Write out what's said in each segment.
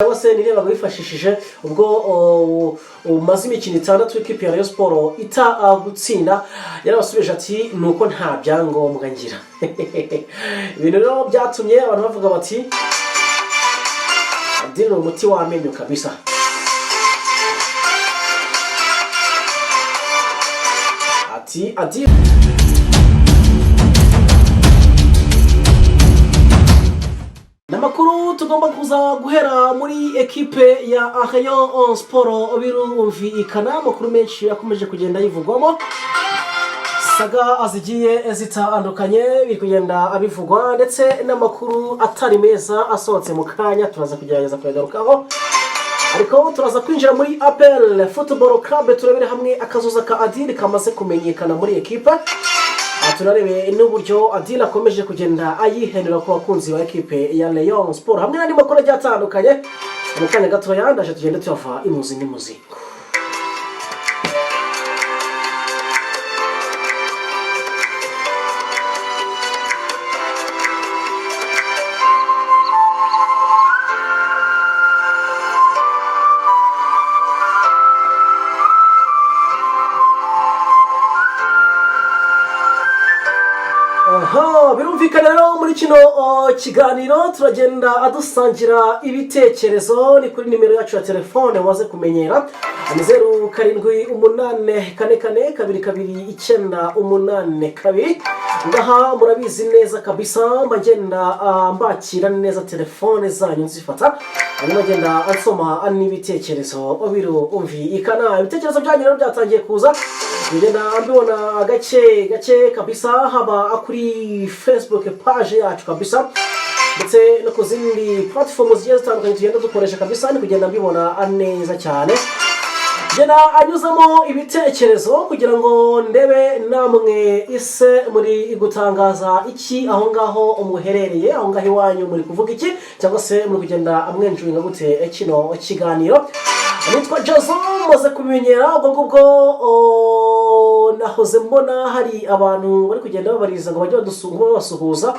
Wase nireba bifashishije ubwo umaze imikino 6 ikipe ya Rayon Sport gutsinda yarabasubije ati nuko nta byangombwa ngira. Ibintu rero byatumye abantu bavuga bati Adil umuti wamenyo kabisa. Ati Adil Namakuru tugomba kuza guhera muri ekipe ya Rayon Sport birumvikana amakuru menshi yakomeje kugenda yivugwamo saga azigiye zitandukanye biri kugenda abivugwa ndetse n'amakuru atari meza asohotse mu kanya turaza kugerageza kuyagarukaho ariko turaza kwinjira muri APR Football Club turabere hamwe akazoza ka Adil kamaze kumenyekana muri ekipe tunarebe n'uburyo Adil akomeje kugenda ayihenera ku bakunzi ba ekipe ya Rayon Sport hamwe n'andi makuru atandukanye mu kanya gato yandaje tugende tuva imuzi n'imuziko. Birumvikana rero muri kino kiganiro turagenda adusangira ibitekerezo ni kuri nimero yacu ya telefone waze kumenyera 0784422982 ngaha murabizi neza kabisa mbagenda mbakira neza telefone zanyu nzifata hanyuma ngenda ansoma n'ibitekerezo birumvikana ibitekerezo byanyu rero byatangiye kuza ngenda mbibona gace kabisa haba kuri Facebook page yacu kabisa ndetse no ku zindi platforms zitandukanye tugenda dukoresha kabisa ni kugenda mbibona neza cyane ngenda anyuzamo ibitekerezo kugira ngo ndebe namwe ise muri gutangaza iki aho ngaho umuherereye aho ngaho iwanyu muri kuvuga iki cyangwa se muri kugenda amwenjuinga gute kino kiganiro. Nitwa Jason maze kubimenyera ubwo nahoze mbona hari abantu bari kugenda babariza ngo bajye basuhuza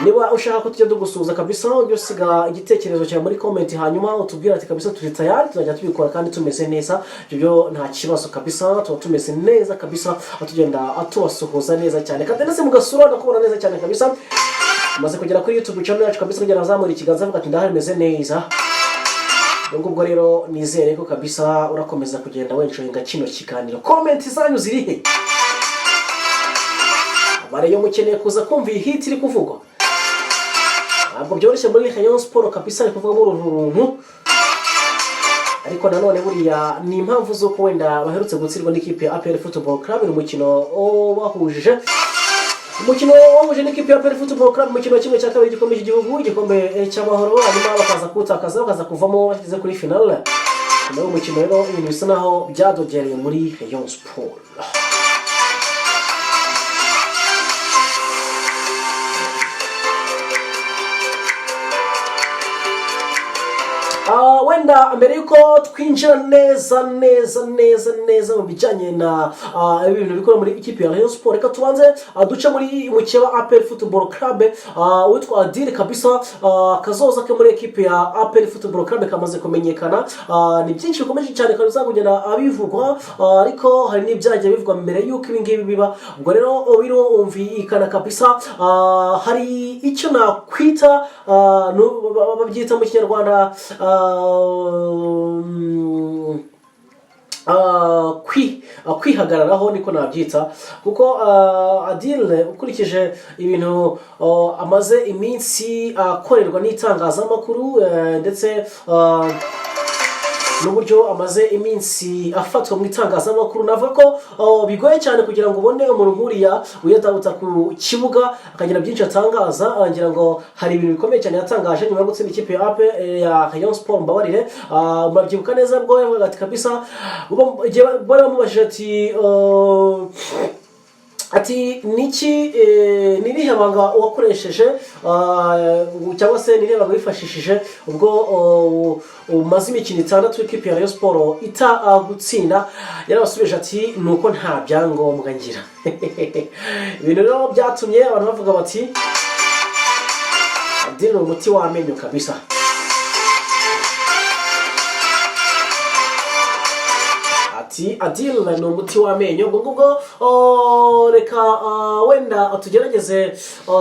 niba ushaka ko tujya dugusuhuza kabisa ujye usiga igitekerezo cyawe muri comment hanyuma utubwira ati kabisa turi tayari tuzajya tubikora kandi tumeze neza ibyo nta kibazo kabisa tuba tumeze neza kabisa atugenda atubasuhuza neza cyane kandi ndetse mugasura ndakubona neza cyane kabisa maze kugera kuri YouTube channel yacu kabisa kugera azamura ikiganza avuga ati ndahari meze neza. Ubwo rero nizere ko kabisa urakomeza kugenda wenjoyinga kino kiganiro. Comment zanyu zirihe? Abare yo mukeneye kuza kumva hit iri kuvugwa. Ntabwo byoroshye muri Rayon Sport kabisa ari kuvuga muri uruntu. Ariko nanone buriya ni impamvu zo ko wenda baherutse gutsirwa n'ikipe ya APR Football Club mu mukino bahuje. Umukino wahuje n'ikipe ya APR Football Club mu kimwe cya kabiri gikomeje igihugu igikombe cy'amahoro hanyuma bakaza kutakaza bakaza kuvamo bageze kuri finale. Naho umukino rero ibintu bisa naho byadogereye muri Rayon Sport. Wenda mbere yuko twinjira neza mu bijyanye na ibintu bikora muri ikipe ya Rayon Sport reka tubanze duce muri mukeba APR Football Club witwa Adil kabisa kazoza ke muri ikipe ya APR Football Club kamaze kumenyekana ni byinshi bikomeje cyane kaza kugenda abivugwa ariko hari n'ibyagiye bivugwa mbere yuko ibingibi biba ubwo rero birumvikana kabisa hari icyo nakwita babyita mu Kinyarwanda kwihagararaho niko nabyita kuko Adil ukurikije ibintu amaze iminsi akorerwa n'itangazamakuru ndetse n'uburyo amaze iminsi afatwa mu itangazamakuru navuga ko bigoye cyane kugira ngo ubone umuntu nkuriya uyatabuta ku kibuga akagira byinshi atangaza arangira ngo hari ibintu bikomeye cyane yatangaje nyuma yo gutsinda ikipe ya APR ya Rayon Sport mbabarire murabyibuka neza bwo yavuga ati kabisa bari bamubajije ati niki nirihe banga wakoresheje cyangwa se nirihe banga wifashishije ubwo umaze imikino 6 ikipe ya Rayon Sport gutsinda yarabasubije ati nuko nta byangombwa ngira. Ibintu rero byatumye abantu bavuga bati Adil umuti wamenyo kabisa. ati Adil ni umuti w'amenyo ubwo ngubwo reka wenda tugerageze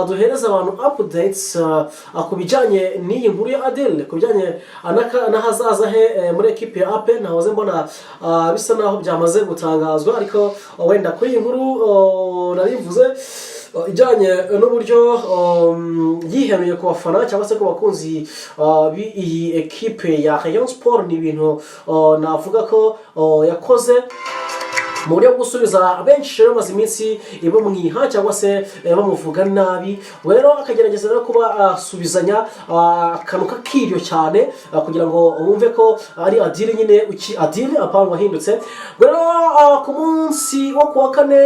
duhereza abantu updates ku bijyanye n'iyi nkuru ya Adil ku bijyanye n'ahazaza he muri ekipe ya APR nahoze mbona bisa naho byamaze gutangazwa ariko wenda kuri iyi nkuru narivuze ijyanye n'uburyo yiheruye ku bafana cyangwa se ku bakunzi b'iyi ekipe ya Rayon Sport ni ibintu navuga ko yakoze mu buryo bwo gusubiza benshi rero bamaze iminsi bamwiha cyangwa se bamuvuga nabi rero akagerageza no kuba asubizanya akantu kakiryo cyane kugira ngo bumve ko ari Adil nyine Adil apana wahindutse rero ku munsi wo kuwa kane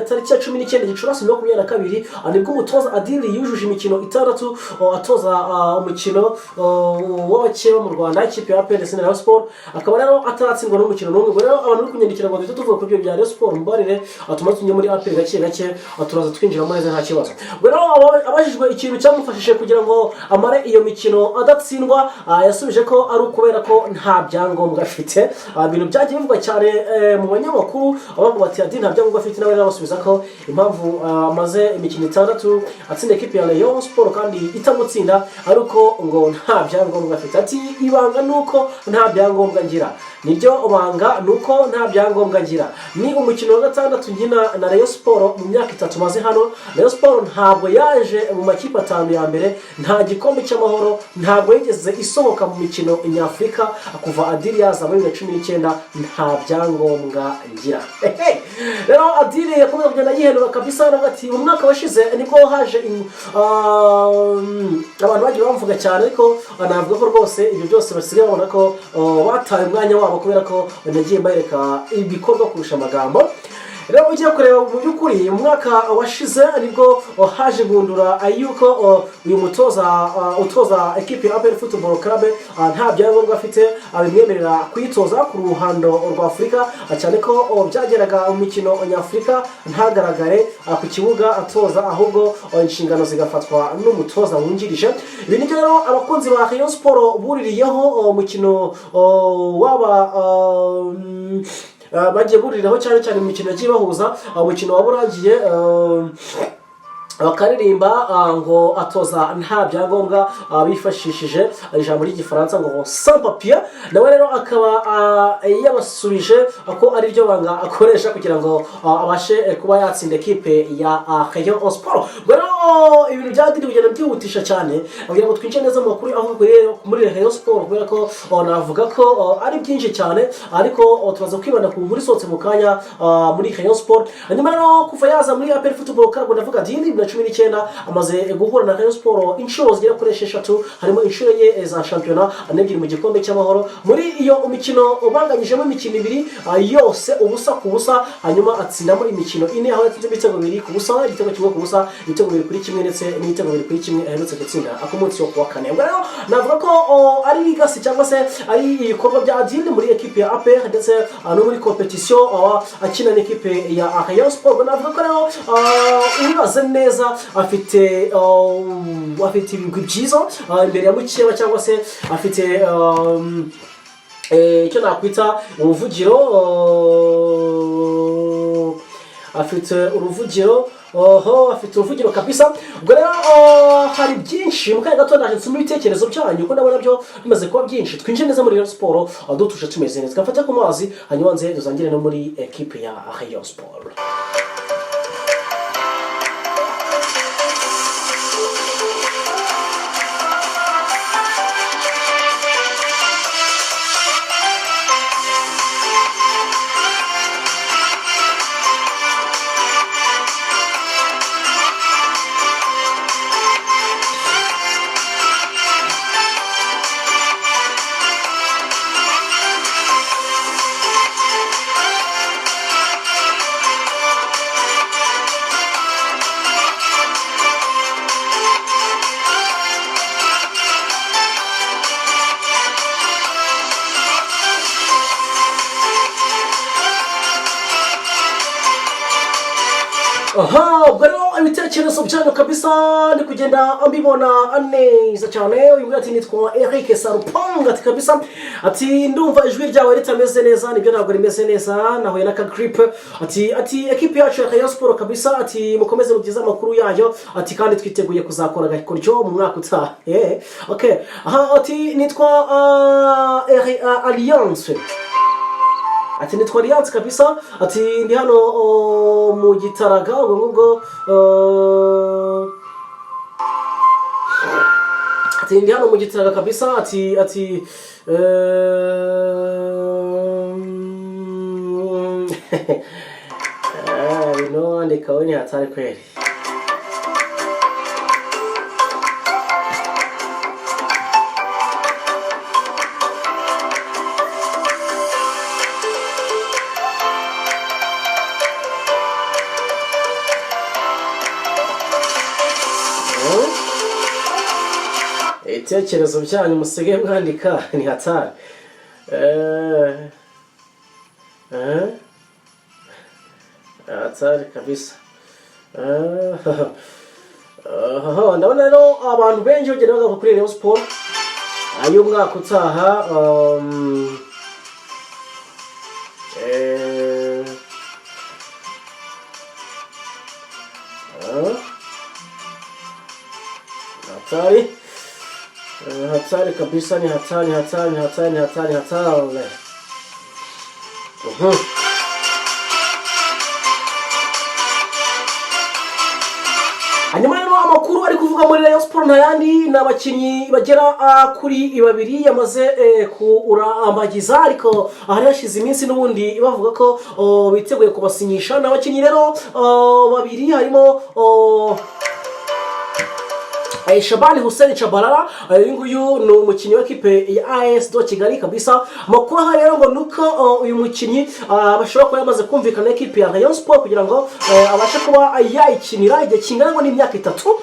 tariki ya 19 Gicurasi 2022 nibwo umutoza Adil yujuje imikino 6 atoza umukino w'abakeba mu Rwanda ikipe ya APR ndetse na Rayon Sport akaba rero ataratsindwa n'umukino n'umwe rero abantu bari kunyandikira ngo tuvuga ku byo bya Rayon Sport mbarire atumaze tunye muri APR gake turaza twinjiramo neza nta kibazo rero abajijwe ikintu cyamufashije kugira ngo amare iyo mikino adatsindwa yasubije ko ari ukubera ko nta byangombwa afite ibintu byagiye bivugwa cyane mu banyamakuru abavuga bati Adil nta byangombwa afite nawe basubiza ko impamvu amaze imikino 6 atsinda ekipe ya Rayon Sport kandi itamutsinda ariko ngo nta byangombwa afite ati ibanga nuko nta byangombwa ngira nibyo banga nuko nta byangombwa ngira ni umukino wa 6 ngina na Rayon Sport mu myaka 3 maze hano Rayon Sport ntabwo yaje mu makipe 5 ya mbere nta gikombe cy'amahoro ntabwo yigeze isohoka mu mikino nyafrika kuva Adil yaza muri 2019 nta byangombwa ngira rero Adil yakomeje kugenda yihenura kabisa ati mu mwaka washize nibwo haje abantu bagiye bamuvuga cyane ariko navuga ko rwose ibyo byose basigaye babona ko bataye umwanya wabo kubera ko nagiye mbareka ibikorwa kurusha amagambo rero ugiye kureba mu by'ukuri mu mwaka washize nibwo haje gundura yuko uyu mutoza utoza ekipe ya APR Football Club nta byangombwa afite abimwemerera kwitoza ku ruhando rwa Afurika cyane ko byageraga mu mikino nyafurika ntagaragare ku kibuga atoza ahubwo inshingano zigafatwa n'umutoza wungirije ibi nibyo rero abakunzi ba Rayon Sport buririyeho umukino waba bagiye buriraho cyane mu mikino yagiye bahuza umukino waburangiye bakaririmba ngo atoza nta byangombwa bifashishije ijambo ry'igifaransa ngo sans papier nawe rero akaba yabasubije ko ari byo banga akoresha kugira ngo abashe kuba yatsinda ekipe ya Rayon Sport rero ibintu byadiri kugenda byihutisha cyane kugira ngo twinjire neza mu makuru aho muri Rayon Sport kubera ko navuga ko ari byinshi cyane ariko tubaza kwibanda ku muri sotse mu kanya muri Rayon Sport nyuma rero kuva yaza muri APR Football Club ndavuga Adil 19 amaze guhura na Rayon Sport inshuro zigera kuri 6 harimo inshuro ye za shampiyona anebyiri mu gikombe cy'amahoro muri iyo umikino ubanganyijemo imikino 2 yose ubusa ku busa hanyuma atsindamo imikino 4 aho yatsinze ibitego 2 ku busa igitego kimwe ku busa ibitego 2 kuri kimwe ndetse n'ibitego 2 kuri kimwe aherutse gutsinda akumunsi yo kuwa kane rero navuga ko ari ligasi cyangwa se ari ibikorwa bya Adil muri ekipe ya APR ndetse no muri competition akina n'ekipe ya Rayon Sport navuga ko rero uribaze neza afite ibigwi byiza imbere ya mukeba cyangwa se afite icyo nakwita uruvugiro afite uruvugiro kabisa ubwo rero hari byinshi mu kanya gato ndaje nsoma ibitekerezo byanyu uko ndabona byo bimaze kuba byinshi twinjire neza muri Rayon Sport dutuje tumeze neza twafata ku mazi hanyuma nze duzangire no muri ekipe ya Rayon Sport ubwo rero ibitekerezo byanyu kabisa ndi kugenda ambibona neza cyane. Uyu nguyu ati nitwa Eric Sarupanga ati kabisa ati ndumva ijwi ryawe ritameze neza, nibyo ntabwo rimeze neza, nahuye n'aka grip. Ati equipe yacu ya Rayon Sport kabisa ati mukomeze mugize amakuru yayo ati kandi twiteguye kuzakora gakoryo mu mwaka utaha. Okay. Ati nitwa Alliance. Ati nitwa Alliance kabisa ati ndi hano mu Gitaraga ubwo ati ndi hano mu Gitaraga kabisa ati no ndeka we ni hatari kweli. Ibitekerezo byanyu musige mwandika ni hatari. Hatari kabisa. Ndabona rero abantu benshi bagenda bavuga kuri Rayon Sport ayo mwaka utaha hatari kabisa, ni hatari. Hanyuma rero amakuru ari kuvuga muri Rayon Sport ntayandi n'abakinyi bagera kuri babiri yamaze kurambagiza, ariko hari hashize iminsi n'ubundi bavuga ko biteguye kubasinyisha. N'abakinyi rero babiri harimo Shabani Hussein Chabalala. Uyu nguyu ni umukinnyi w'ikipe ya AS do Kigali kabisa. Makuru aha rero ngo nuko uyu mukinnyi bashobora kuba yamaze kumvikana n'ikipe ya Rayon Sport kugira ngo abashe kuba yayikinira igihe kingana n'imyaka 3.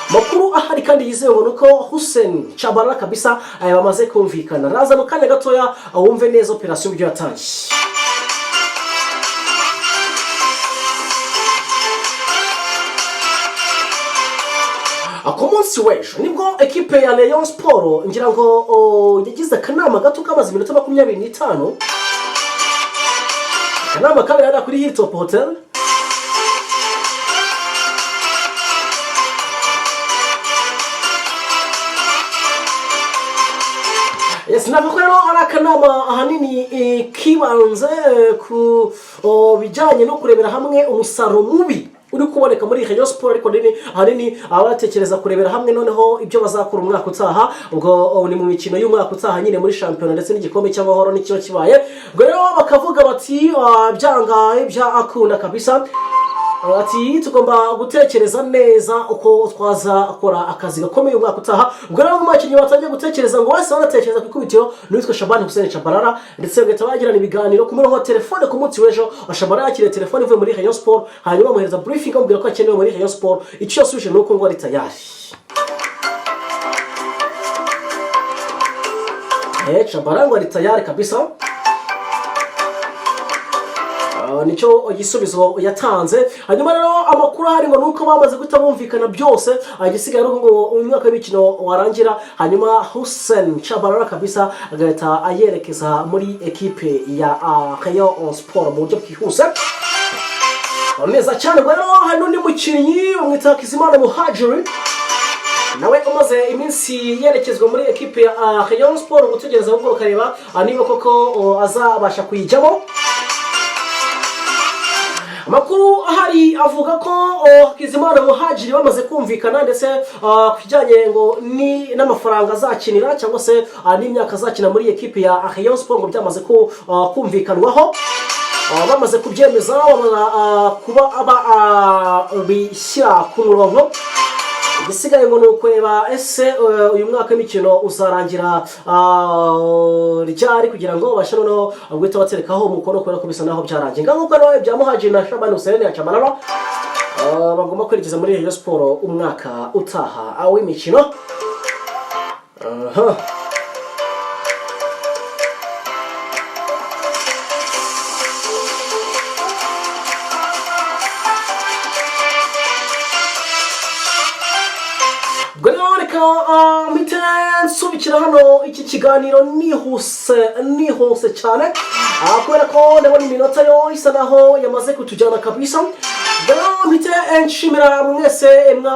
Makuru ahari kandi yizewe ngo nuko Hussein Chabalala kabisa bamaze kumvikana. Raza mu kanya gatoya wumve neza operation byo yatangiye. Ku munsi w'ejo nibwo ekipe ya Rayon Sport ngira ngo yagize akanama gato kamaze iminota 25. Akanama kabera kuri Hilltop Hotel. Nako rero ari akanama ahanini kibanze ku bijyanye no kurebera hamwe umusaruro mubi uri kuboneka muri Rayon Sport, ariko ahanini abatekereza kurebera hamwe noneho ibyo bazakora umwaka utaha. Ubwo ni mu mikino y'umwaka utaha nyine muri shampiyona ndetse n'igikombe cy'amahoro n'icyo kibaye. Ubwo rero bakavuga bati byangaye bya akunda kabisa. Ati tugomba gutekereza neza uko twazakora akazi gakomeye umwaka utaha. Ubwo rero mu makinyi batangiye gutekereza ngo wese banatekereza ku ikubitiro n'uwitwa Shabani Hussein Chabalala, ndetse bagahita bagirana ibiganiro ku murongo wa telefone ku munsi w'ejo. Chabalala yakiriye telefone ivuye muri Rayon Sport, hanyuma amuhereza briefing amubwira ko akenewe muri Rayon Sport. Icyo yasubije nuko ngo ari tayari. Chabalala ngo ari tayari kabisa. Nicho igisubizo yatanze. Hanyuma rero amakuru hari ngo nuko bamaze guhita bumvikana byose, agisigaye ngo umwaka w'imikino warangira, hanyuma Hussein Chabalala kabisa agahita ayerekeza muri ekipe ya Rayon Sport mu buryo bwihuse neza cyane. Rero hari n'undi mukinnyi bamwita Kizimana Muhajiri, nawe umaze iminsi yerekezwa muri ekipe ya Rayon Sport, gutegereza ahubwo bakareba niba koko azabasha kuyijyamo. Amakuru ahari avuga ko Kizimana Muhajiri bamaze kumvikana, ndetse kujyanye ngo ni n'amafaranga azakinira cyangwa se n'imyaka azakina muri ekipe ya Rayon Sport ngo byamaze kumvikanwaho. Bamaze kubyemeza kuba bishyira ku murongo. Igisigaye ngo nukureba ese uyu mwaka w'imikino uzarangira ryari kugira ngo bashe no guhita baterekaho umukono kubera ko bisa naho byarangiye. Nguko nawe bya Muhajiri na Shabani Hussein Chabalala bagomba kwerekeza muri Rayon Sport umwaka utaha w'imikino. mpite nsubikira hano iki kiganiro nihuse cyane kubera ko ndabona iminota yo isa naho yamaze kutujyana kabisa. Rero mpite nshimira mwese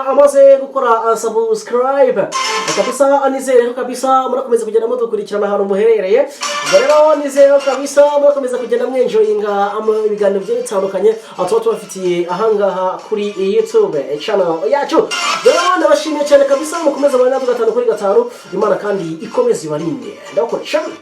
amaze gukora subscribe kabisa, anizere kabisa murakomeza kugenda mudukurikirana ahantu muherereye. Rero nizere kabisa murakomeza kugenda mwenjoyinga ibiganiro bye bitandukanye tuba tubafitiye ahangaha kuri YouTube channel yacu. Rero ndabashimiye cyane kabisa, mukomeza abana 5 kuri 5, Imana kandi ikomeze ibarinde. Ndakora cyane.